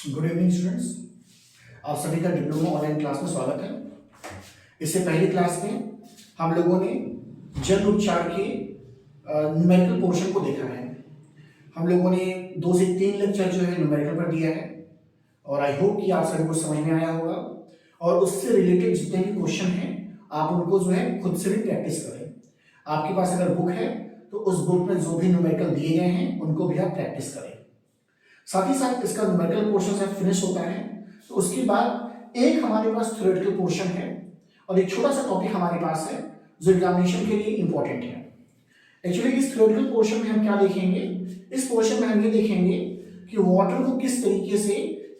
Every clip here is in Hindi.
Good evening students. आप सभी का डिप्लोमा ऑनलाइन क्लास में स्वागत है। इससे पहली क्लास में हम लोगों ने जन उपचार के न्यूमेरिकल पोर्शन को देखा है। हम लोगों ने 2 से 3 लेक्चर जो है न्यूमेरिकल पर दिया है और आई होप कि आप सभी को समझ में आया होगा और उससे रिलेटेड जितने भी क्वेश्चन हैं आप उनको जो है खुद से भी प्रैक्टिस करें। आपके पास अगर बुक है तो उस बुक में जो भी न्यूमेरिकल दिए गए हैं उनको भी आप प्रैक्टिस करें। साथ ही साथ इसका न्यूमेरिकल पोर्शन जब फिनिश होता है तो उसके बाद एक हमारे पास थ्योरेटिकल पोर्शन है और एक छोटा सा टॉपिक हमारे पास है जो एग्जामिनेशन के लिए इंपॉर्टेंट है। एक्चुअली इस थ्योरेटिकल पोर्शन में हम क्या देखेंगे, इस पोर्शन में हम ये देखेंगे कि वाटर को किस तरीके से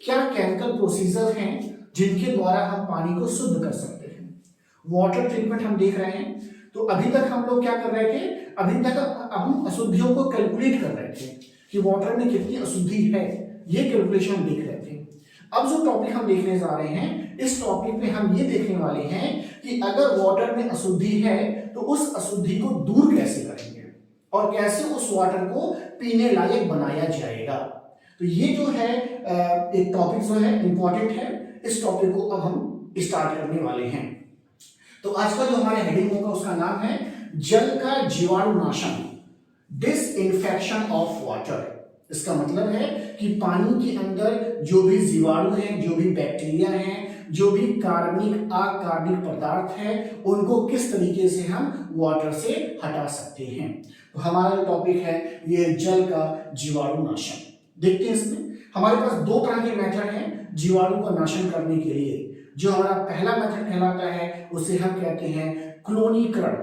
क्या केमिकल प्रोसीजर हैं जिनके द्वारा हम पानी को शुद्ध कर सकते हैं। वाटर ट्रीटमेंट हम देख रहे हैं। तो अभी तक हम लोग क्या कर रहे थे, अभी तक हम अशुद्धियों को कैलकुलेट कर रहे थे कि वाटर में कितनी अशुद्धि है, ये कैलकुलेशन देख रहे थे। अब जो टॉपिक हम देखने जा रहे हैं, इस टॉपिक में हम ये देखने वाले हैं कि अगर वाटर में अशुद्धि है तो उस अशुद्धि को दूर कैसे करेंगे और कैसे उस वाटर को पीने लायक बनाया जाएगा। तो ये जो है एक टॉपिक जो है इंपॉर्टेंट है। इस टॉपिक को अब हम स्टार्ट करने वाले हैं। तो आज का जो हमारा हेडिंग होगा उसका नाम है जल का जीवाणुनाशन, डिसइंफेक्शन ऑफ वाटर। इसका मतलब है कि पानी के अंदर जो भी जीवाणु हैं, जो भी बैक्टीरिया हैं, जो भी कार्बनिक अकार्बनिक पदार्थ है, उनको किस तरीके से हम वाटर से हटा सकते हैं। तो हमारा जो टॉपिक है ये जल का जीवाणुनाशन। देखते हैं इसमें हमारे पास 2 तरह के मेथड हैं जीवाणु का नाशन करने के लिए। जो हमारा पहला मेथड कहलाता है उसे हम कहते हैं क्लोनीकरण।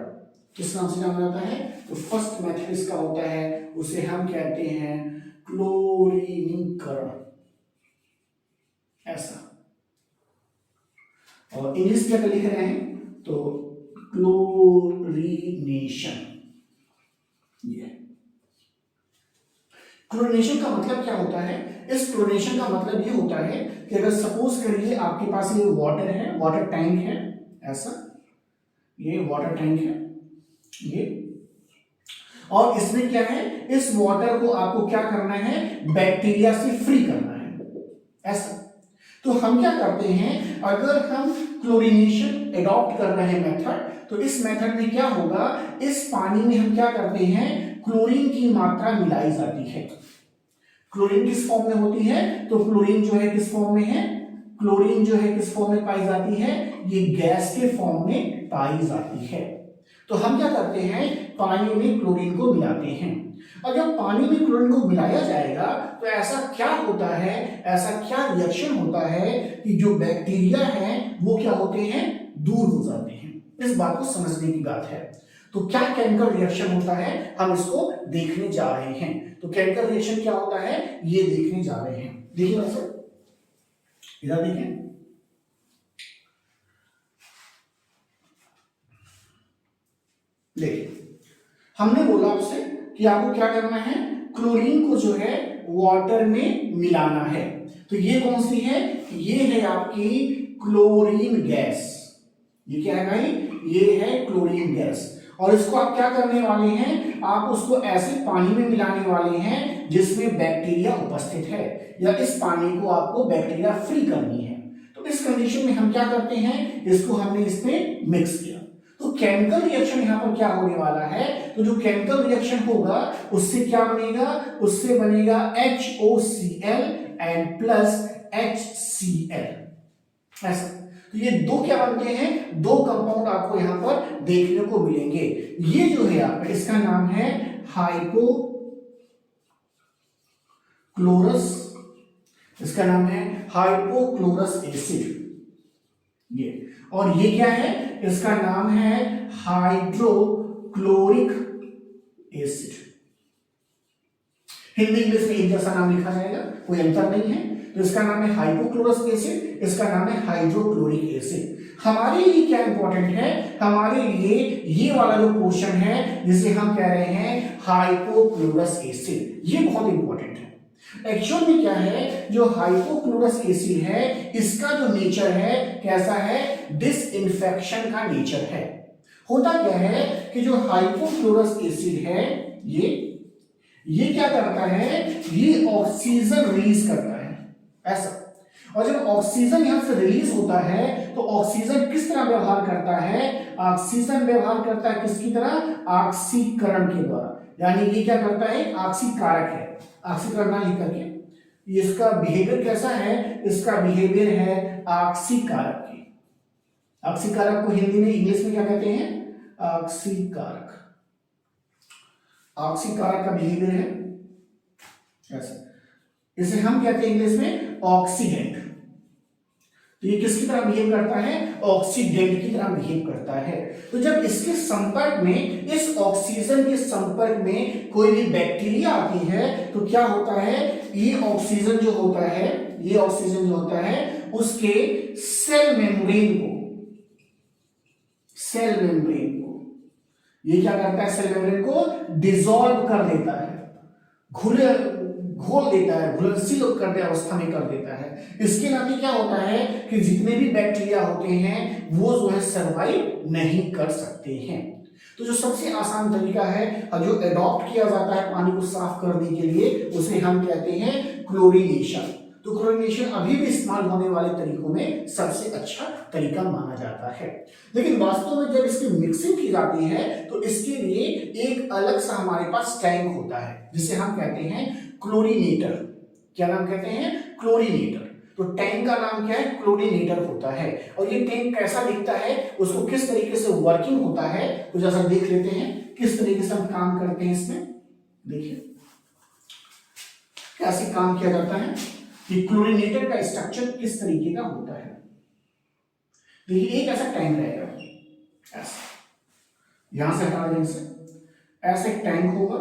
किस नाम से जाना जाता है? तो फर्स्ट मेथड इसका होता है उसे हम कहते हैं क्लोरीनीकरण, ऐसा। और इंग्लिश क्या लिख रहे हैं तो क्लोरीनेशन। ये क्लोरीनेशन का मतलब क्या होता है? इस क्लोरीनेशन का मतलब ये होता है कि अगर सपोज करिए आपके पास ये वाटर है, वाटर टैंक है, ऐसा, ये वाटर टैंक है ये, और इसमें क्या है, इस वाटर को आपको क्या करना है, बैक्टीरिया से फ्री करना है, ऐसा। तो हम क्या करते हैं, अगर हम क्लोरीनेशन एडॉप्ट कर रहे हैं मेथड, तो इस मेथड में क्या होगा, इस पानी में हम क्या करते हैं, क्लोरीन की मात्रा मिलाई जाती है। क्लोरीन किस फॉर्म में होती है, तो क्लोरीन जो है किस फॉर्म में है, क्लोरीन जो है किस फॉर्म में पाई जाती है, ये गैस के फॉर्म में पाई जाती है। तो हम क्या करते हैं, पानी में क्लोरीन को मिलाते हैं। और जब पानी में क्लोरीन को मिलाया जाएगा तो ऐसा क्या होता है, ऐसा क्या रिएक्शन होता है कि जो बैक्टीरिया है वो क्या होते हैं, दूर हो जाते हैं। इस बात को समझने की बात है। तो क्या केमिकल रिएक्शन होता है हम इसको देखने जा रहे हैं। तो केमिकल रिएक्शन क्या होता है ये देखने जा रहे हैं। देखिए इधर देखें, देखिए हमने बोला आपसे कि आपको क्या करना है, क्लोरीन को जो है वाटर में मिलाना है। तो ये कौन सी है, ये है आपकी क्लोरीन गैस। ये क्या है भाई, ये है क्लोरीन गैस। और इसको आप क्या करने वाले हैं, आप उसको ऐसे पानी में मिलाने वाले हैं जिसमें बैक्टीरिया उपस्थित है, या इस पानी को आपको बैक्टीरिया फ्री करनी है। तो इस कंडीशन में हम क्या करते हैं, इसको हमने इसमें मिक्स किया। तो केमिकल रिएक्शन यहां पर क्या होने वाला है, तो जो केमिकल रिएक्शन होगा उससे क्या बनेगा, उससे बनेगा HOCl एंड प्लस HCl, ऐसा। तो ये 2 क्या बनते हैं, 2 कंपाउंड आपको यहां पर देखने को मिलेंगे। ये जो है आपका, इसका नाम है हाइपोक्लोरस, इसका नाम है हाइपोक्लोरस एसिड ये। और ये क्या है, इसका नाम है हाइड्रोक्लोरिक एसिड। हिंदी इंग्लिश में एक जैसा नाम लिखा जाएगा, कोई अंतर नहीं है। तो इसका नाम है हाइपोक्लोरस एसिड, इसका नाम है हाइड्रोक्लोरिक एसिड। हमारे लिए क्या इंपॉर्टेंट है, हमारे लिए ये वाला जो पोर्शन है जिसे हम कह रहे हैं हाइपोक्लोरस एसिड, ये बहुत इंपॉर्टेंट है। एक्चुअल में क्या है, जो हाइपोक्लोरस एसिड है इसका जो नेचर है कैसा है, डिसइंफेक्शन का नेचर है। होता क्या है कि जो हाइपोक्लोरस एसिड है ये क्या करता है, ये ऑक्सीजन रिलीज करता है, ऐसा। और जब ऑक्सीजन यहां से रिलीज होता है तो ऑक्सीजन किस तरह व्यवहार करता है, ऑक्सीजन व्यवहार करता है किसकी तरह, ऑक्सीकरण के द्वारा। यानी ये क्या करता है, ऑक्सीकारक है। ऑक्सीकरण ना लिख करके, इसका बिहेवियर कैसा है, इसका बिहेवियर है ऑक्सीकारक की। ऑक्सीकारक को हिंदी में इंग्लिश में क्या कहते हैं, ऑक्सीकारक। ऑक्सीकारक का बिहेवियर है ऐसा। इसे हम कहते हैं इंग्लिश में ऑक्सीडेंट। तो ये किसकी तरह बिहेव करता है, ऑक्सीडेंट की तरह बिहेव करता है। तो जब इसके संपर्क में, इस ऑक्सीजन के संपर्क में कोई भी बैक्टीरिया आती है तो क्या होता है, ये ऑक्सीजन जो होता है, ये ऑक्सीजन जो होता है उसके सेल मेम्ब्रेन को, सेल मेम्ब्रेन को ये क्या करता है, सेल मेम्ब्रेन को डिसॉल्व कर देता है, घोल देता है, घुलनशील करने अवस्था में कर देता है। इसके नाते क्या होता है कि जितने भी बैक्टीरिया होते हैं वो जो है सर्वाइव नहीं कर सकते हैं। तो जो सबसे आसान तरीका है और जो एडॉप्ट किया जाता है पानी को साफ करने के लिए, उसे हम कहते हैं क्लोरीनेशन। तो क्लोरीनेशन अभी भी इस्तेमाल होने वाले तरीकों में सबसे अच्छा तरीका माना जाता है। लेकिन वास्तव में जब इसकी मिक्सिंग की जाती है तो इसके लिए एक अलग सा हमारे पास टैंक होता है जिसे हम कहते हैं क्लोरीनेटर। क्या नाम कहते हैं, क्लोरीनेटर। तो टैंक का नाम क्या है, क्लोरीनेटर होता है। और ये टैंक कैसा दिखता है, उसको किस तरीके से वर्किंग होता है, तो जैसा देख लेते हैं किस तरीके से हम काम करते हैं इसमें। देखिए कैसे काम किया जाता है कि क्लोरीनेटर का स्ट्रक्चर किस तरीके का होता है। देखिए एक ऐसा टैंक रहेगा, ऐसा, यहां से हटा देंगे इसे, ऐसा एक टैंक होगा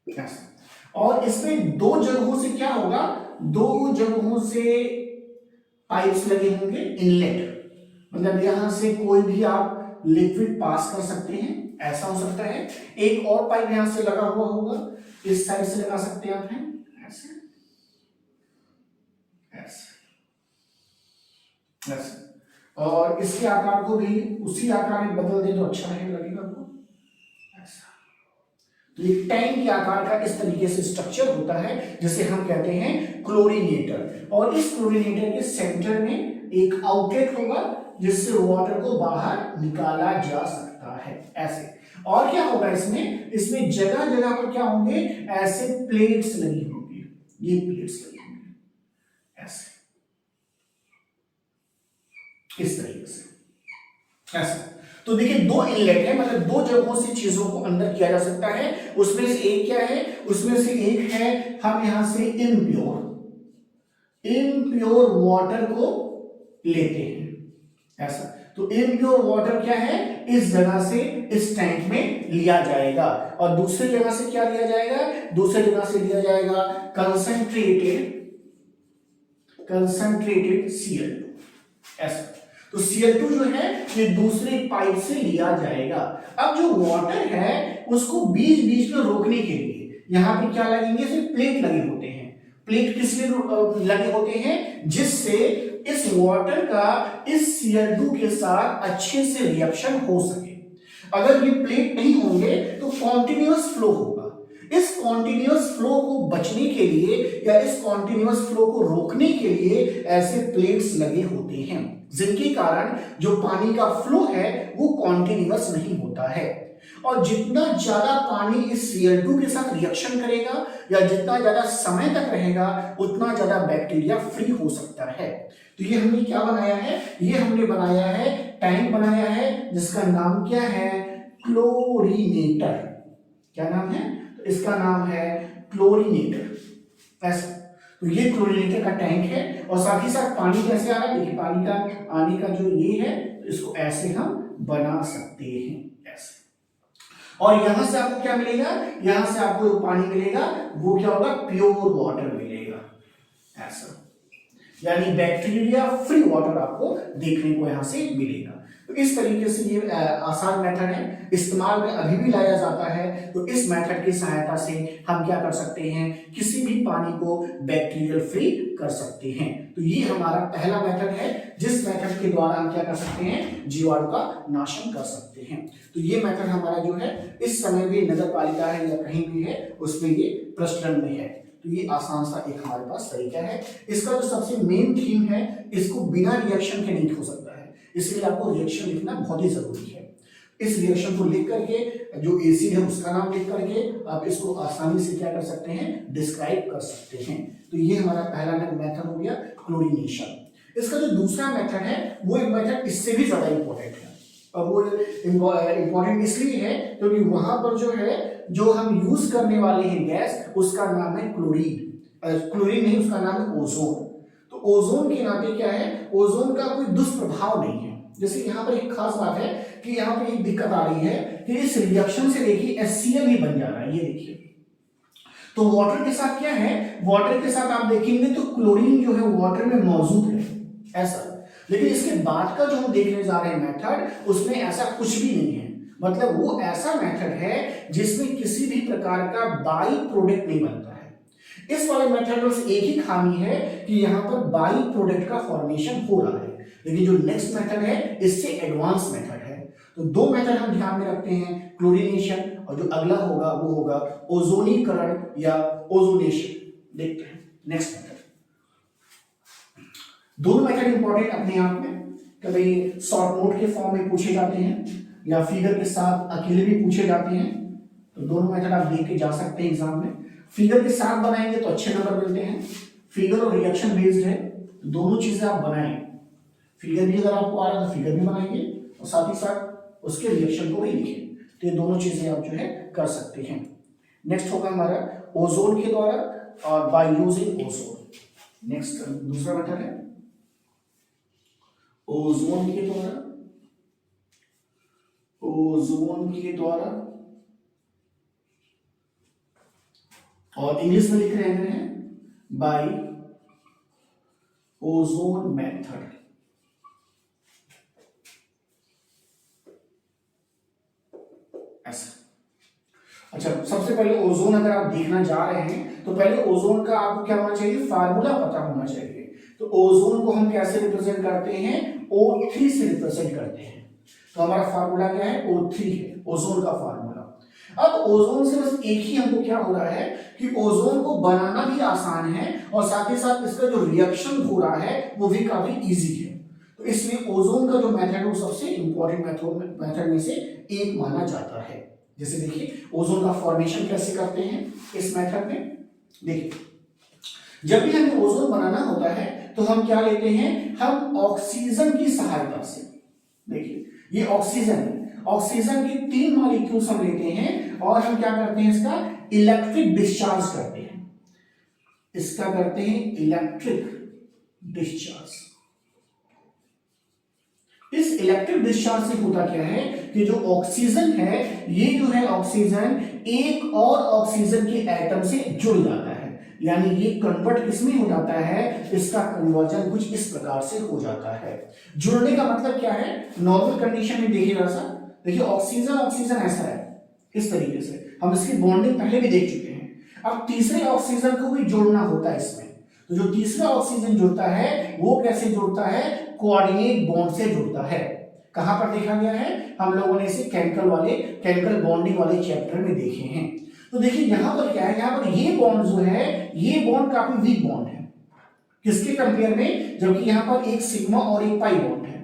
ऐसा। और इसमें दो जगहों से क्या होगा, दो जगहों से पाइप्स लगे होंगे, इनलेट, मतलब यहां से कोई भी आप लिक्विड पास कर सकते हैं, ऐसा हो सकता है। एक और पाइप यहां से लगा हुआ होगा, इस साइड से लगा सकते हैं आप, हैं ऐसे ऐसे ऐसे। और इसके आकार को भी उसी आकार में बदल दे तो अच्छा लगेगा आपको, ऐसा। तो ये टैंक के आकार का इस तरीके से स्ट्रक्चर होता है जिसे हम कहते हैं क्लोरीनेटर। और इस क्लोरीनेटर के सेंटर में एक आउटलेट होगा जिससे वाटर को बाहर निकाला जा सकता है, ऐसे। और क्या होगा इसमें, इसमें जगह जगह पर क्या होंगे, ऐसे प्लेट्स लगी होंगी, ये प्लेट्स लगी होंगी ऐसे, इस तरीके से ऐसा। तो देखिए दो इनलेट है, मतलब दो जगहों से चीजों को अंदर किया जा सकता है। उसमें से एक क्या है, उसमें से एक है हम यहां से इम्प्योर वाटर को लेते हैं, ऐसा। तो इम्प्योर वाटर क्या है, इस जगह से इस टैंक में लिया जाएगा। और दूसरी जगह से क्या लिया जाएगा, दूसरी जगह से लिया जाएगा कंसंट्रेटेड Cl2, ऐसा। तो Cl2 जो है ये दूसरे पाइप से लिया जाएगा। अब जो वाटर है उसको बीच बीच में रोकने के लिए यहां पे क्या लगेंगे, सिर्फ प्लेट लगे होते हैं। प्लेट किस लिए लगे होते हैं, जिससे इस वाटर का इस Cl2 के साथ अच्छे से रिएक्शन हो सके। अगर ये प्लेट नहीं होंगे तो कॉन्टिन्यूअस फ्लो होगा। इस कॉन्टिन्यूअस फ्लो को बचने के लिए या इस कॉन्टिन्यूअस फ्लो को रोकने के लिए ऐसे प्लेट्स लगे होते हैं, जिनके कारण जो पानी का फ्लो है वो कॉन्टिन्यूअस नहीं होता है। और जितना ज्यादा पानी इस Cl2 के साथ रिएक्शन करेगा या जितना ज्यादा समय तक रहेगा उतना ज्यादा बैक्टीरिया फ्री हो सकता है। तो ये हमने क्या बनाया है, ये हमने बनाया है टैंक बनाया है जिसका नाम क्या है, क्लोरीनेटर। क्या नाम है, तो इसका नाम है क्लोरीनेटर, ऐसा। तो ये क्लोरीनेटर का टैंक है। और साथ ही साथ पानी कैसे आ रहा है, देखिए पानी का आने का जो ये है, तो इसको ऐसे हम बना सकते हैं, ऐसे। और यहां से आपको क्या मिलेगा, यहां से आपको जो पानी मिलेगा वो क्या होगा, प्योर वाटर मिलेगा, ऐसा। यानी बैक्टीरिया फ्री वाटर आपको देखने को यहां से मिलेगा। तो इस तरीके से ये आसान मेथड है, इस्तेमाल में अभी भी लाया जाता है। तो इस मेथड की सहायता से हम क्या कर सकते हैं, किसी भी पानी को बैक्टीरियल फ्री कर सकते हैं। तो ये हमारा पहला मेथड है जिस मेथड के द्वारा हम क्या कर सकते हैं, जीवाणु का नाशन कर सकते हैं। तो ये मेथड हमारा जो है इस समय भी नगर पालिका है या कहीं भी है उसमें ये प्रचलन में है। तो ये आसान सा एक हमारे पास तरीका है। इसका जो सबसे मेन थीम है, इसको बिना रिएक्शन के नहीं हो सकता है, इसलिए आपको रिएक्शन लिखना बहुत ही जरूरी है। इस रिएक्शन को लिख करके जो एसिड है उसका नाम लिख करके आप इसको आसानी से क्या कर सकते हैं, डिस्क्राइब कर सकते हैं। तो ये हमारा पहला मेथड हो गया क्लोरीनेशन। इसका जो दूसरा मेथड है वो एक मेथड इससे भी ज्यादा इंपॉर्टेंट है, और वो इंपॉर्टेंट इसलिए है क्योंकि वहां पर जो है जो हम यूज करने वाले हैं गैस, उसका नाम है क्लोरीन। क्लोरीन नहीं, उसका नाम है ओजोन। तो ओजोन के नाते क्या है, ओजोन का कोई दुष्प्रभाव नहीं है। जैसे यहाँ पर एक खास बात है कि यहाँ पे एक दिक्कत आ रही है कि इस रिएक्शन से देखिए HCl ही बन जा रहा है, ये देखिए। तो वाटर के साथ क्या है, वाटर के साथ आप देखेंगे तो क्लोरीन जो है वाटर में मौजूद है ऐसा। लेकिन इसके बाद का जो हम देखने जा रहे हैं मेथड, उसमें ऐसा कुछ भी नहीं है। मतलब वो ऐसा मेथड है जिसमें किसी भी प्रकार का बाई प्रोडक्ट नहीं बनता है। इस वाले मेथड में एक ही खामी है कि यहाँ पर बाई प्रोडक्ट का फॉर्मेशन हो रहा है। लेकिन जो नेक्स्ट मेथड है इससे एडवांस मेथड है। तो दो मेथड हम ध्यान में रखते हैं, क्लोरीनेशन, और जो अगला होगा वो होगा ओजोनीकरण या ओजोनेशन। देखते हैं नेक्स्ट मेथड। दोनों मेथड इंपॉर्टेंट अपने आप में, कभी शॉर्ट नोट के फॉर्म में पूछे जाते हैं या फिगर के साथ अकेले भी पूछे जाते हैं। तो दोनों मेथड आप देख के जा सकते हैं एग्जाम में। फिगर के साथ बनाएंगे तो अच्छे नंबर मिलते हैं, फिगर और रिएक्शन बेस्ड है तो दोनों चीजें आप बनाएं। फिगर भी अगर आपको आ रहा है तो फिगर भी बनाएंगे और साथ ही साथ उसके रिएक्शन को भी लिखें। तो ये दोनों चीजें आप जो है कर सकते हैं। नेक्स्ट होगा हमारा ओजोन के द्वारा और बाय यूजिंग ओजोन। नेक्स्ट दूसरा मेथड है ओजोन के द्वारा, ओजोन के द्वारा, और इंग्लिश में लिख रहे हैं बाय ओजोन मेथड। ऐसा। अच्छा, सबसे पहले ओजोन अगर आप देखना जा रहे हैं तो पहले ओजोन का आपको क्या होना चाहिए, फार्मूला पता होना चाहिए। तो ओजोन को हम कैसे रिप्रेजेंट करते हैं, O3 से रिप्रेजेंट करते हैं। तो हमारा फार्मूला क्या है, O3 है ओजोन का फार्मूला। अब ओजोन से बस एक ही हमको क्या हो रहा है कि ओजोन को बनाना भी आसान है और साथ ही साथ इसका जो रिएक्शन हो रहा है वो भी काफी इजी है। तो इसलिए ओजोन का जो मेथड है वो सबसे इंपॉर्टेंट मेथड में से एक माना जाता है। जैसे देखिए ओजोन का फॉर्मेशन कैसे करते हैं इस मेथड में। देखिए जब भी हमें ओजोन बनाना होता है तो हम क्या लेते हैं, हम ऑक्सीजन की सहायता से, देखिए ये ऑक्सीजन है, ऑक्सीजन के 3 मॉलिक्यूल्स हम लेते हैं और हम क्या करते हैं, इसका इलेक्ट्रिक डिस्चार्ज करते हैं। इसका करते हैं इलेक्ट्रिक डिस्चार्ज। इस इलेक्ट्रिक डिस्चार्ज से होता क्या है कि जो ऑक्सीजन है ये जो है ऑक्सीजन एक और ऑक्सीजन के एटम से जुड़ जाता है, यानी ये कन्वर्ट किसमें हो जाता है, इसका कन्वर्जन कुछ इस प्रकार से हो जाता है। जुड़ने का मतलब क्या है, नॉर्मल कंडीशन में देखिएगा सर, देखिए ऑक्सीजन ऑक्सीजन ऐसा है इस तरीके से, हम इसकी बॉन्डिंग पहले भी देख चुके हैं। अब तीसरे ऑक्सीजन को भी जोड़ना होता है इसमें, तो जो तीसरा ऑक्सीजन जुड़ता है वो कैसे जुड़ता है, कोऑर्डिनेट बॉन्ड से जुड़ता है। कहां पर देखा गया है, हम लोगों ने इसे केमिकल बॉन्डिंग वाले चैप्टर में देखे हैं। तो देखिए यहां पर क्या है, यहां पर ये बॉन्ड जो है ये बॉन्ड काफी वीक बॉन्ड है किसके कंपेयर में, जबकि यहां पर एक सिग्मा और एक पाई बॉन्ड है।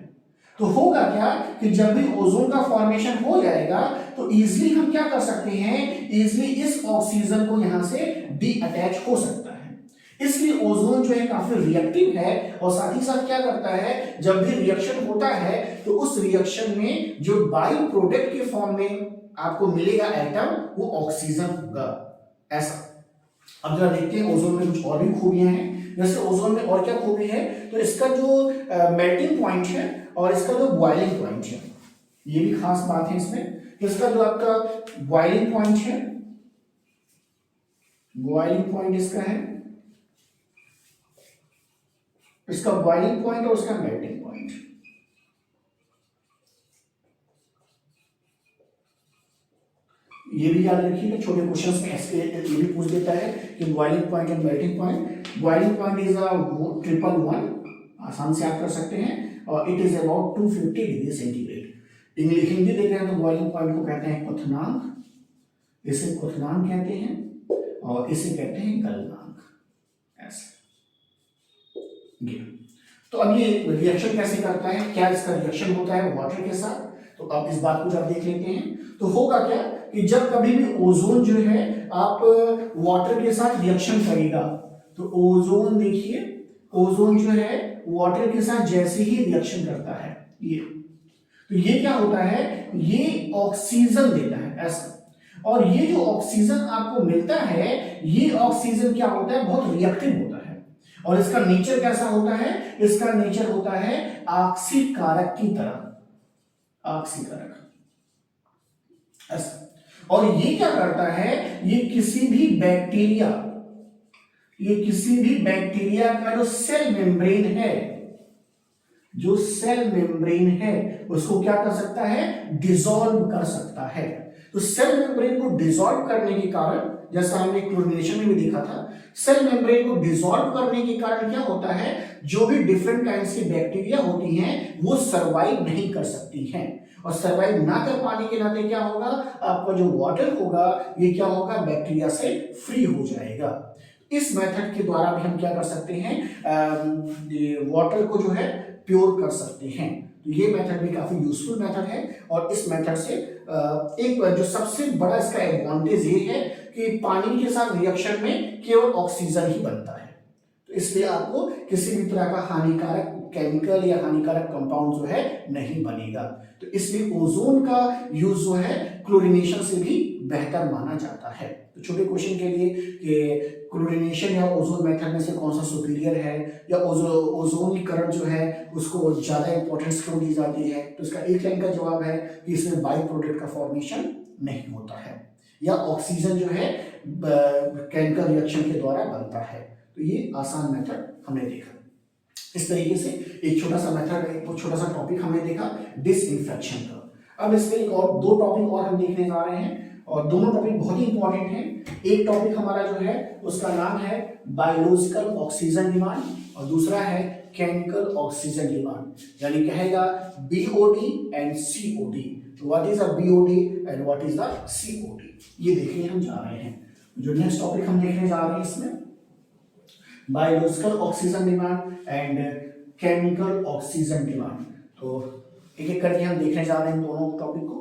तो होगा क्या कि जब भी ओजोन का फॉर्मेशन हो जाएगा तो इजीली हम क्या कर सकते हैं, इजीली इस ऑक्सीजन को यहां से डी अटैच हो सकता है। इसलिए ओजोन जो है काफी रिएक्टिव है और साथ ही साथ क्या करता है, जब भी रिएक्शन होता है तो उस रिएक्शन में जो बाई प्रोडक्ट के फॉर्म में आपको मिलेगा एटम, वो ऑक्सीजन होगा ऐसा। अब जरा देखते हैं ओजोन में कुछ और भी खूबियां हैं। जैसे ओजोन में और क्या खूबी है, तो इसका जो मेल्टिंग पॉइंट है और इसका जो बॉइलिंग पॉइंट है, ये भी खास बात है इसमें। इसका जो आपका बॉइलिंग पॉइंट है, बॉइलिंग पॉइंट इसका है इसका बॉइलिंग पॉइंट और उसका मेल्टिंग पॉइंट। ये भी याद रखिएगा, छोटे क्वेश्चंस में ऐसे ये भी पूछ देता है कि boiling point and melting point. Boiling point is a 111, आसान से आप कर सकते हैं, और it is about 250 degree centigrade. English Hindi देख रहे हैं तो बॉइलिंग पॉइंट को कहते हैं क्वथनांक, इसे क्वथनांक कहते हैं, और इसे कहते हैं गलनांक। ऐसे तो अब ये रिएक्शन कैसे करता है, क्या इसका रिएक्शन होता है वाटर के साथ, तो अब इस बात को जब देख लेते हैं तो होगा क्या कि जब कभी भी ओजोन जो है आप वाटर के साथ रिएक्शन करेगा, तो ओजोन देखिए, ओजोन जो है वाटर के साथ जैसे ही रिएक्शन करता है ये, तो ये क्या होता है, ये ऑक्सीजन देता है ऐसा, और ये जो ऑक्सीजन आपको मिलता है, ये ऑक्सीजन क्या होता है, बहुत रिएक्टिव होता है, और इसका नेचर कैसा होता है, इसका नेचर होता है ऑक्सीकारक की तरह, ऑक्सीकारक ऐसा। और ये क्या करता है, ये किसी भी बैक्टीरिया, ये किसी भी बैक्टीरिया का जो सेल मेम्ब्रेन है, जो सेल मेम्ब्रेन है उसको क्या कर सकता है, डिसॉल्व कर सकता है। तो सेल मेम्ब्रेन को डिसॉल्व करने के कारण, जैसा हमने क्लोरीनेशन में भी देखा था, सेल मेम्ब्रेन को डिसॉल्व करने के कारण क्या होता है, जो भी डिफरेंट काइंड्स की बैक्टीरिया होती हैं वो सरवाइव नहीं कर सकती हैं, और सरवाइव ना कर पाने के नाते क्या होगा, आपका जो वाटर होगा ये क्या होगा, बैक्टीरिया से फ्री हो जाएगा। इस मेथड के द्वारा भी हम क्या कर सकते हैं, वाटर को जो है प्योर कर सकते हैं। तो ये मेथड भी काफी यूजफुल मेथड है, और इस मेथड से एक जो सबसे बड़ा इसका एडवांटेज ये है कि पानी के साथ रिएक्शन में केवल ऑक्सीजन ही बनता है, तो इसलिए आपको किसी भी तरह का हानिकारक केमिकल या हानिकारक कंपाउंड जो है नहीं बनेगा। तो इसलिए ओजोन का यूज जो है क्लोरीनेशन से भी बेहतर माना जाता है। तो छोटे क्वेश्चन के लिए कि क्लोरीनेशन या ओजोन मेथड में से कौन सा सुपीरियर है, या ओजोनीकरण जो है उसको ज्यादा इंपॉर्टेंस क्यों दी जाती है, तो इसका एक लाइन का जवाब है कि इसमें बाई प्रोडक्ट का फॉर्मेशन नहीं होता है, या ऑक्सीजन जो है केमिकल रिएक्शन के द्वारा बनता है। तो ये आसान मेथड हमने देखा। इस तरीके से एक छोटा सा मेथड, एक छोटा सा टॉपिक हमने देखा डिसइंफेक्शन का। अब इसमें एक और दो टॉपिक और हम देखने जा रहे हैं, और दोनों टॉपिक बहुत ही इंपॉर्टेंट हैं। एक टॉपिक हमारा जो है उसका नाम है बायोलॉजिकल ऑक्सीजन डिमांड, और दूसरा है केमिकल ऑक्सीजन डिमांड, यानी कहेगा BOD and COD. What is a BOD and what is the COD, ये देखने हम जा रहे हैं। जो नेक्स्ट टॉपिक हम देखने जा रहे हैं इसमें biological oxygen demand and chemical oxygen demand. तो एक एक करके हम देखने जा रहे हैं दोनों टॉपिक को।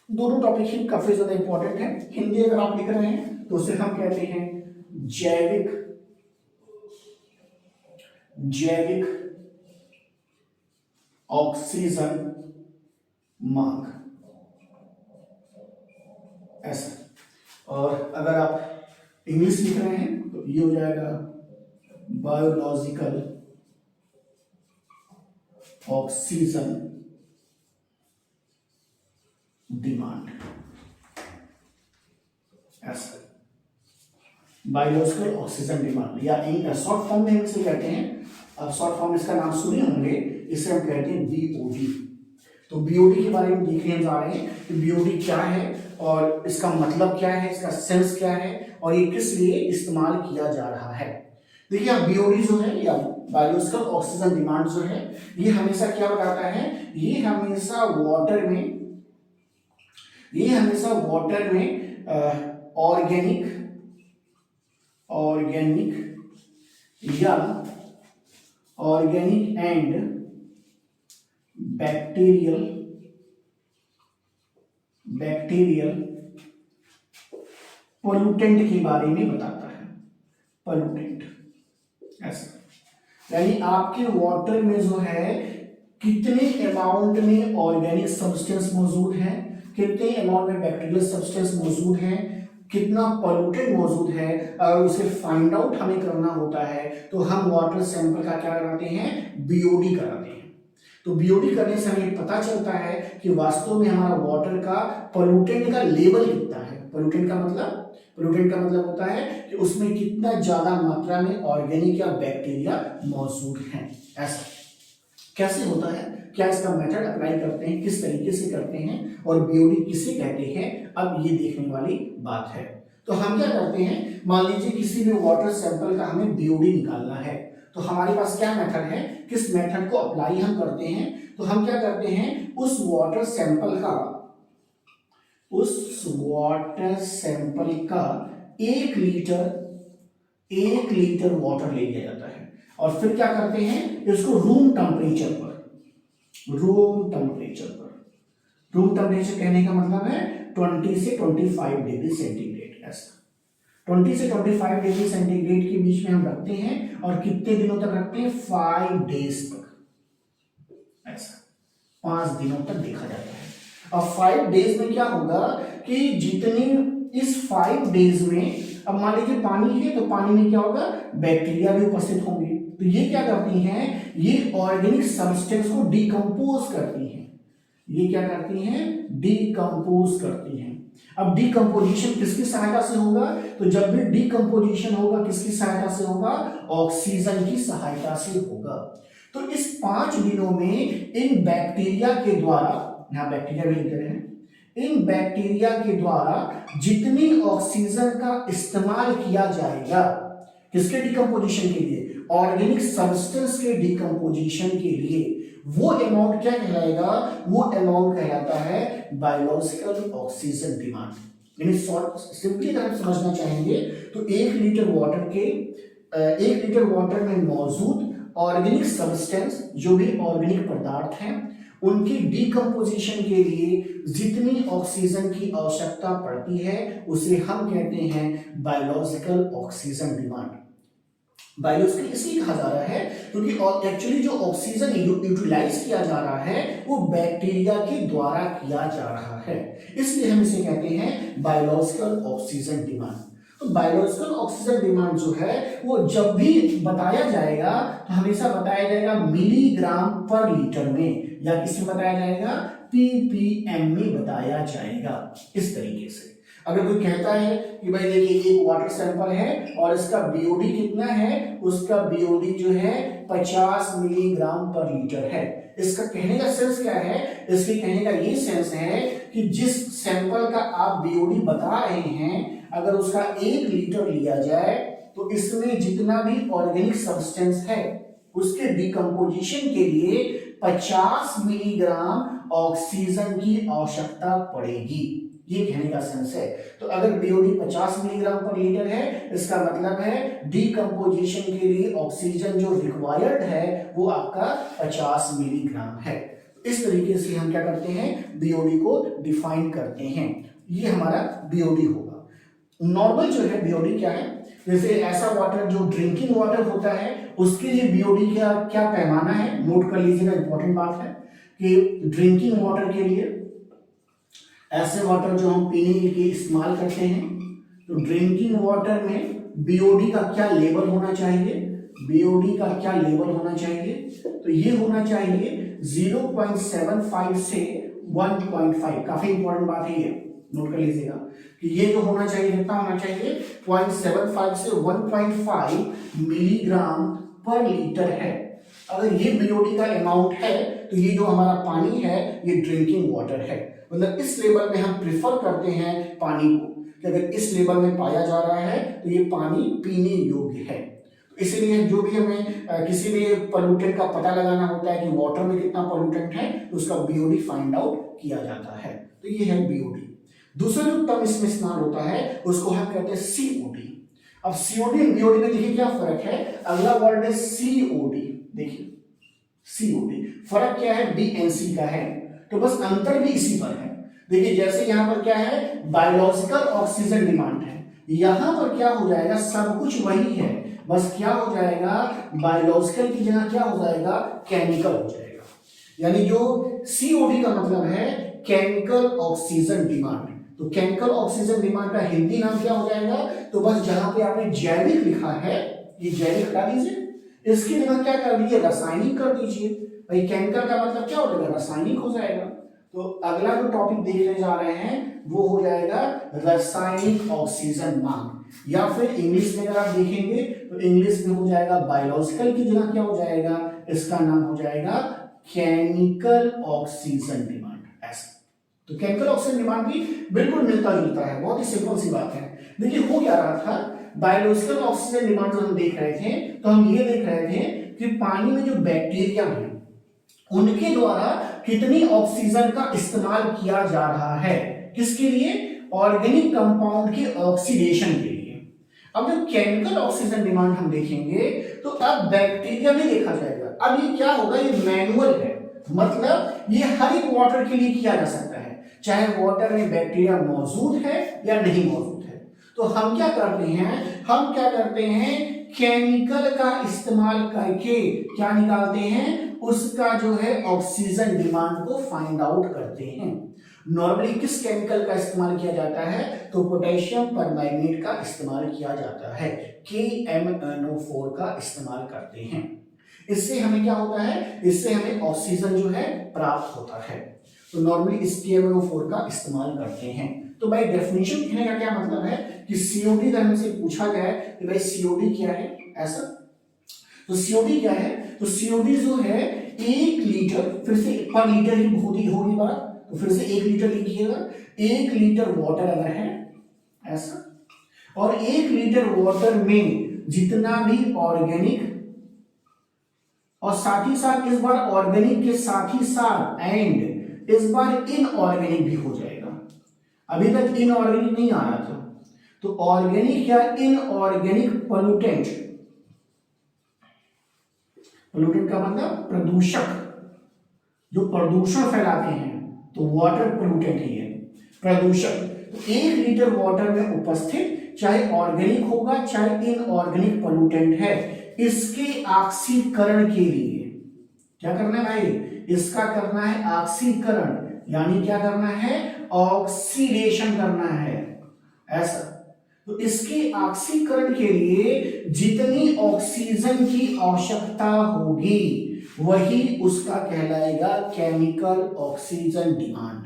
दोनों टॉपिक ही काफी ज्यादा इंपॉर्टेंट है। हिंदी अगर आप लिख रहे हैं तो उसे हम कहते हैं जैविक ऑक्सीजन मांग, ऐसा। और अगर आप इंग्लिश लिख रहे हैं तो ये हो जाएगा बायोलॉजिकल ऑक्सीजन डिमांड, ऐसा। बायोलॉजिकल ऑक्सीजन डिमांड, या शॉर्ट फॉर्म में हम इसे कहते हैं, अब शॉर्ट फॉर्म इसका नाम सुने होंगे, इसे हम कहते हैं बीओडी। तो बीओडी के बारे में देखने हम जा रहे हैं कि बीओडी क्या है, और इसका मतलब क्या है, इसका सेंस क्या है, और ये किस लिए इस्तेमाल किया जा रहा है। देखिए बीओडी जो है, या बायोलॉजिकल ऑक्सीजन डिमांड जो है, ये हमेशा क्या बताता है, ये हमेशा वाटर में ऑर्गेनिक एंड बैक्टीरियल पोल्यूटेंट के बारे में बताता है। पोल्यूटेंट, ऐसा, यानी आपके वाटर में जो है कितने अमाउंट में ऑर्गेनिक सब्सटेंस मौजूद है, कितने अमाउंट में बैक्टीरियल सब्सटेंस मौजूद है, कितना पोल्यूटेंट मौजूद है। अगर उसे फाइंड आउट हमें करना होता है तो हम वाटर सैंपल का क्या कराते हैं, बीओडी कराते हैं। तो बीओडी करने से हमें पता चलता है कि वास्तव में हमारा वाटर का पोल्यूटेंट का लेवल कितना है। पोल्यूटेंट का मतलब पोल्यूटेंट का मतलब होता है कि उसमें कितना ज्यादा मात्रा में ऑर्गेनिक या बैक्टीरिया मौजूद है। ऐसा कैसे होता है, क्या इसका मेथड अप्लाई करते हैं, किस तरीके से करते हैं और बीओडी किसे कहते हैं, अब ये देखने वाली बात है। तो हम क्या करते हैं, मान लीजिए किसी भी वाटर सैंपल का हमें बीओडी निकालना है, तो हमारे पास क्या मेथड है, किस मेथड को अप्लाई हम करते हैं। तो हम क्या करते हैं, उस वाटर सैंपल का 1 लीटर वाटर ले लिया जाता है और फिर क्या करते हैं, इसको रूम टेम्परेचर कहने का मतलब है 20 से 25 डिग्री सेंटीग्रेड। ऐसा 20 से 25 डिग्री सेंटीग्रेड के बीच में हम रखते हैं और कितने दिनों तक रखते हैं, 5 डेज तक। ऐसा 5 दिनों तक देखा जाता है। अब 5 डेज में क्या होगा कि जितनी इस 5 डेज में, अब मान लीजिए पानी है तो पानी में क्या होगा, बैक्टीरिया भी उपस्थित होंगे। तो ये क्या करती हैं, ये ऑर्गेनिक सब्सटेंस को डिकम्पोज करती हैं। ये क्या करती हैं, डिकम्पोज करती हैं। अब डिकम्पोजिशन किसकी सहायता से होगा, तो जब भी डिकम्पोजिशन होगा किसकी सहायता से होगा, ऑक्सीजन की सहायता से होगा। तो इस 5 दिनों में इन बैक्टीरिया के द्वारा, यहां बैक्टीरिया भी लिख रहे हैं, इन बैक्टीरिया के द्वारा जितनी ऑक्सीजन का इस्तेमाल किया जाएगा, किसके डिकम्पोजिशन के लिए, ऑर्गेनिक सब्सटेंस के डिकम्पोजिशन के लिए, वो अमाउंट क्या कहलाएगा, वो अमाउंट कहलाता है बायोलॉजिकल ऑक्सीजन डिमांड। यानी सिंपली अगर हम समझना चाहेंगे तो 1 लीटर वाटर में मौजूद ऑर्गेनिक सब्सटेंस, जो भी ऑर्गेनिक पदार्थ हैं, उनकी डिकम्पोजिशन के लिए जितनी ऑक्सीजन की आवश्यकता पड़ती है उसे हम कहते हैं बायोलॉजिकल ऑक्सीजन डिमांड। बायोलॉजिकल इसलिए कहा जा रहा है क्योंकि एक्चुअली जो ऑक्सीजन यूटिलाइज किया जा रहा है वो बैक्टीरिया के द्वारा किया जा रहा है, इसलिए हम इसे कहते हैं बायोलॉजिकल ऑक्सीजन डिमांड। तो बायोलॉजिकल ऑक्सीजन डिमांड जो है वो जब भी बताया जाएगा तो हमेशा बताया जाएगा मिलीग्राम पर लीटर में, या किसी में बताया जाएगा पीपीएम में बताया जाएगा। इस तरीके से अगर कोई कहता है कि भाई देखिए एक वाटर सैंपल है और इसका बीओडी कितना है, उसका बीओडी जो है 50 मिलीग्राम पर लीटर है। इसका कहने का सेंस क्या है, इसके कहने का ये सेंस है कि जिस सैंपल का आप बीओडी बता रहे हैं, अगर उसका 1 लीटर लिया जाए तो इसमें जितना भी ऑर्गेनिक सब्सटेंस है उसके डिकम्पोजिशन के लिए 50 मिलीग्राम ऑक्सीजन की आवश्यकता पड़ेगी, ये कहने का सेंस है। तो अगर बीओडी 50 मिलीग्राम पर लीटर है, इसका मतलब है डिकम्पोजिशन के लिए ऑक्सीजन जो रिक्वायर्ड है वो आपका 50 मिलीग्राम है। इस तरीके से हम क्या करते हैं, बीओडी को डिफाइन करते हैं। ये हमारा बीओडी होगा। नॉर्मल जो है बीओडी क्या है, जैसे ऐसा वाटर जो ड्रिंकिंग वाटर होता है उसके लिए बीओडी का क्या पैमाना है, नोट कर लीजिएगा, इंपॉर्टेंट बात है कि ड्रिंकिंग वाटर के लिए, ऐसे वाटर जो हम पीने के लिए इस्तेमाल करते हैं, तो ड्रिंकिंग वाटर में बीओडी का क्या लेवल होना चाहिए, बीओडी का क्या लेवल होना चाहिए, तो ये होना चाहिए 0.75 से 1.5। काफी इंपॉर्टेंट बात है, ये नोट कर लीजिएगा कि ये जो होना चाहिए, कितना होना चाहिए, 0.75 से 1.5 मिलीग्राम पर लीटर है। अगर ये बीओडी का अमाउंट है तो ये जो हमारा पानी है ये ड्रिंकिंग वाटर है, मतलब इस लेवल में हम प्रिफर करते हैं पानी को कि अगर इस लेवल में पाया जा रहा है तो ये पानी पीने योग्य है। इसलिए जो भी हमें किसी भी पोल्यूटेंट का पता लगाना होता है कि वाटर में कितना पोल्यूटेंट है तो उसका बीओडी फाइंड आउट किया जाता है। तो ये है बीओडी। दूसरा जो टर्म इसमें इस्तेमाल होता है उसको हम कहते हैं सीओडी। अब सीओडी और बीओडी में देखिए क्या फर्क है, अगला वर्ड है सीओडी। देखिए सीओडी फर्क क्या है, बीएनसी का है, तो बस अंतर भी इसी पर है। देखिए जैसे यहां पर क्या है, बायोलॉजिकल ऑक्सीजन डिमांड है, यहां पर क्या हो जाएगा, सब कुछ वही है, बस क्या हो जाएगा, बायोलॉजिकल की जगह क्या हो जाएगा, केमिकल हो जाएगा। यानी जो सीओडी का मतलब है केमिकल ऑक्सीजन डिमांड, तो केमिकल ऑक्सीजन डिमांड का हिंदी नाम क्या हो जाएगा, तो बस जहां पे आपने जैविक लिखा है ये जैविक हटा दीजिए, इसकी जगह क्या कर दीजिए, रासायनिक कर दीजिए। भाई केमिकल का मतलब क्या हो जाएगा, रासायनिक हो जाएगा। तो अगला जो टॉपिक देखने जा रहे हैं वो हो जाएगा रासायनिक ऑक्सीजन मांग, या फिर इंग्लिश में अगर आप देखेंगे तो इंग्लिश में हो जाएगा बायोलॉजिकल की जगह क्या हो जाएगा, इसका नाम हो जाएगा केमिकल ऑक्सीजन डिमांड। ऐसा तो केमिकल ऑक्सीजन डिमांड भी बिल्कुल मिलता जुलता है, बहुत ही सिंपल सी बात है। देखिए हो क्या रहा था, बायोलॉजिकल ऑक्सीजन डिमांड जो हम देख रहे थे तो हम ये देख रहे थे कि पानी में जो बैक्टीरिया है उनके द्वारा कितनी ऑक्सीजन का इस्तेमाल किया जा रहा है, किसके लिए, ऑर्गेनिक कंपाउंड के ऑक्सीडेशन के लिए। अब जब केमिकल ऑक्सीजन डिमांड हम देखेंगे तो अब बैक्टीरिया में देखा जाएगा। अब ये क्या होगा, ये मैनुअल है, मतलब ये हर एक वाटर के लिए किया जा सकता है, चाहे वाटर में बैक्टीरिया मौजूद है या नहीं मौजूद है। तो हम क्या करते हैं केमिकल का इस्तेमाल करके क्या निकालते हैं, उसका जो है ऑक्सीजन डिमांड को फाइंड आउट करते हैं। नॉर्मली किस केमिकल का इस्तेमाल किया जाता है, तो पोटेशियम परमैंगनेट का इस्तेमाल किया जाता है, KMnO4 का इस्तेमाल करते हैं। इससे हमें क्या होता है, इससे हमें ऑक्सीजन जो है प्राप्त होता है। तो नॉर्मली इस KMnO4 का इस्तेमाल करते हैं। तो भाई डेफिनेशन कहने का क्या मतलब है कि सीओडी अगर हमसे पूछा जाए कि भाई सीओडी क्या है, ऐसा तो सीओडी क्या है, तो सीओडी जो है 1 लीटर, फिर से पर लीटर ही होगी बात, तो फिर से 1 लीटर लिखिएगा, 1 लीटर वाटर अगर है ऐसा, और 1 लीटर वाटर में जितना भी ऑर्गेनिक, और साथ ही साथ इस बार ऑर्गेनिक के साथ ही साथ एंड इस बार इनऑर्गेनिक भी हो जाएगा। अभी तक इनऑर्गेनिक नहीं आ रहा था, तो ऑर्गेनिक या इनऑर्गेनिक पोल्यूटेंट, पोल्यूटेंट का मतलब प्रदूषक, जो प्रदूषण फैलाते हैं, तो वाटर पोल्यूटेंट ही है प्रदूषक। तो 1 लीटर वाटर में उपस्थित चाहे ऑर्गेनिक होगा चाहे इनऑर्गेनिक पोल्यूटेंट है, इसके ऑक्सीकरण के लिए क्या करना है भाई, इसका करना है ऑक्सीकरण, यानी क्या करना है, ऑक्सीडेशन करना है ऐसा। तो इसके ऑक्सीकरण के लिए जितनी ऑक्सीजन की आवश्यकता होगी वही उसका कहलाएगा केमिकल ऑक्सीजन डिमांड।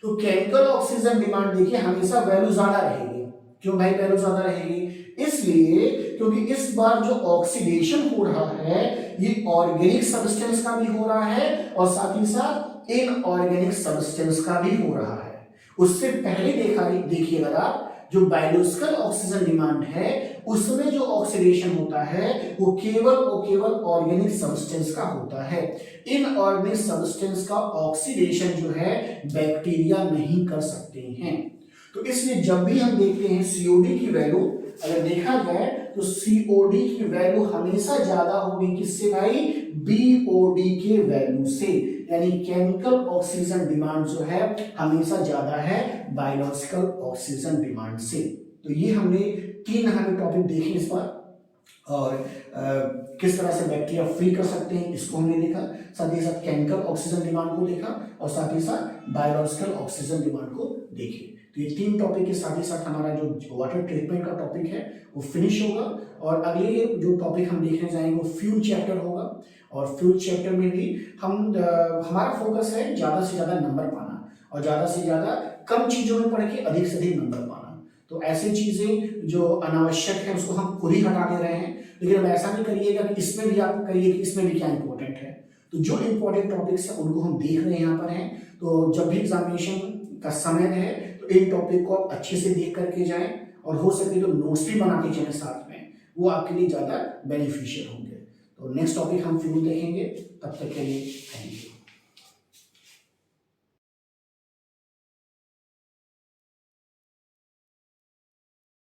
तो केमिकल ऑक्सीजन डिमांड देखिए हमेशा वैल्यू ज्यादा रहेगी। क्यों भाई वैल्यू ज्यादा रहेगी, इसलिए क्योंकि इस बार जो ऑक्सीडेशन हो रहा है ये ऑर्गेनिक सब्सटेंस का भी हो रहा है और साथ ही साथ इनऑर्गेनिक सब्सटेंस का भी हो रहा है। उससे पहले देखिए अगर आप, जो बायोलॉजिकल ऑक्सीजन डिमांड है उसमें जो ऑक्सीडेशन होता है वो केवल और केवल ऑर्गेनिक सब्सटेंस का होता है। इनऑर्गेनिक सब्सटेंस का ऑक्सीडेशन जो है बैक्टीरिया नहीं कर सकते हैं। तो इसलिए जब भी हम देखते हैं सीओडी की वैल्यू, अगर देखा जाए तो सीओडी की वैल्यू हमेशा ज्यादा होगी किससे भाई, बीओडी के वैल्यू से, यानी केमिकल ऑक्सीजन डिमांड जो है हमेशा ज्यादा है बायोलॉजिकल ऑक्सीजन डिमांड से। तो ये हमने 3 हमें टॉपिक देखे इस बार, और किस तरह से बैक्टीरिया फ्री कर सकते हैं इसको हमने देखा, साथ ही साथ केमिकल ऑक्सीजन डिमांड को देखा और साथ ही साथ बायोलॉजिकल ऑक्सीजन डिमांड को देखे। तो ये 3 टॉपिक के साथ ही साथ हमारा जो वाटर ट्रीटमेंट का टॉपिक है वो फिनिश होगा, और अगले जो टॉपिक हम देखने जाएंगे वो फ्यूल चैप्टर होगा। और फ्यूल चैप्टर में भी हमारा फोकस है ज़्यादा से ज़्यादा नंबर पाना, और ज़्यादा से ज़्यादा कम चीज़ों में पढ़ के अधिक से अधिक नंबर पाना। तो ऐसी चीज़ें जो अनावश्यक है उसको हम खुद ही हटा दे रहे हैं, लेकिन अब ऐसा नहीं करिएगा कि इसमें भी आप करिए कि इसमें भी क्या इंपॉर्टेंट है। तो जो इंपॉर्टेंट टॉपिक्स है उनको हम देख रहे हैं यहाँ पर हैं। तो जब भी एग्जामिनेशन का समय है तो इन टॉपिक को आप अच्छे से देख करके जाएं, और हो सके तो नोट्स भी बना के चलें साथ में, वो आपके लिए ज़्यादा बेनिफिशियल होंगे। तो नेक्स्ट टॉपिक हम फ्यूल देखेंगे, तब तक के लिए थैंक यू।